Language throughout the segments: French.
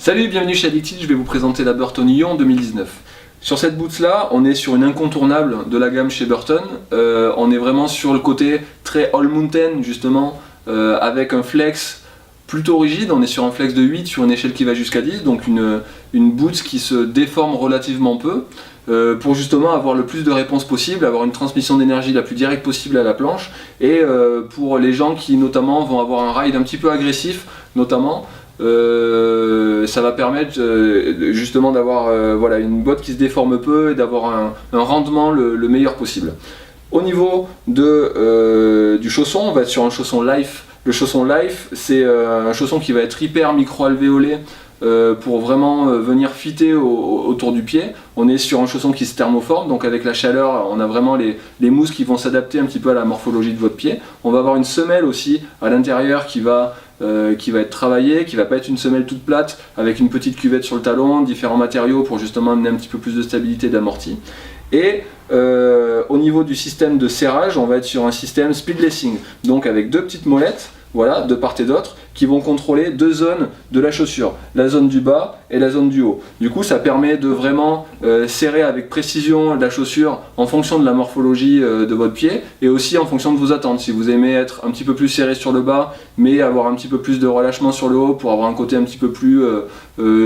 Salut, bienvenue chez Addicted, je vais vous présenter la Burton Ion 2019. Sur cette boots là, on est sur une incontournable de la gamme chez Burton. On est vraiment sur le côté très all mountain justement, avec un flex plutôt rigide. On est sur un flex de 8 sur une échelle qui va jusqu'à 10, donc une boots qui se déforme relativement peu. Pour justement avoir le plus de réponses possible, avoir une transmission d'énergie la plus directe possible à la planche, et pour les gens qui notamment vont avoir un ride un petit peu agressif notamment, ça va permettre justement d'avoir voilà, une botte qui se déforme peu et d'avoir un rendement le meilleur possible. Au niveau du chausson, on va être sur un chausson Life. Le chausson Life, c'est un chausson qui va être hyper micro-alvéolé, pour vraiment venir fitter autour du pied. On est sur un chausson qui se thermoforme, donc avec la chaleur, on a vraiment les mousses qui vont s'adapter un petit peu à la morphologie de votre pied. On va avoir une semelle aussi à l'intérieur qui va être travaillée, qui va pas être une semelle toute plate, avec une petite cuvette sur le talon, différents matériaux pour justement amener un petit peu plus de stabilité, d'amorti. Et au niveau du système de serrage, on va être sur un système speed lacing, donc avec deux petites molettes, voilà, de part et d'autre, qui vont contrôler deux zones de la chaussure, la zone du bas et la zone du haut. Du coup, ça permet de vraiment serrer avec précision la chaussure en fonction de la morphologie de votre pied et aussi en fonction de vos attentes. Si vous aimez être un petit peu plus serré sur le bas, mais avoir un petit peu plus de relâchement sur le haut pour avoir un côté un petit peu plus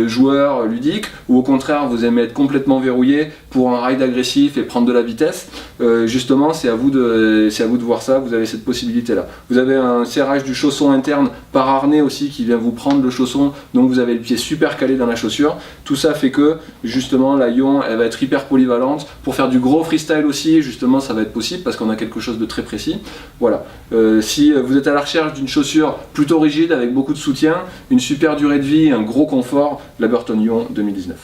joueur, ludique, ou au contraire, vous aimez être complètement verrouillé pour un ride agressif et prendre de la vitesse, justement, c'est à vous de voir ça. Vous avez cette possibilité-là. Vous avez un serrage du chausson interne par harnais aussi qui vient vous prendre le chausson, donc vous avez le pied super calé dans la chaussure. Tout ça fait que justement la Ion, elle va être hyper polyvalente pour faire du gros freestyle aussi. Justement, ça va être possible parce qu'on a quelque chose de très précis. Voilà. Si vous êtes à la recherche d'une chaussure plutôt rigide avec beaucoup de soutien, une super durée de vie, un gros confort, la Burton Ion 2019.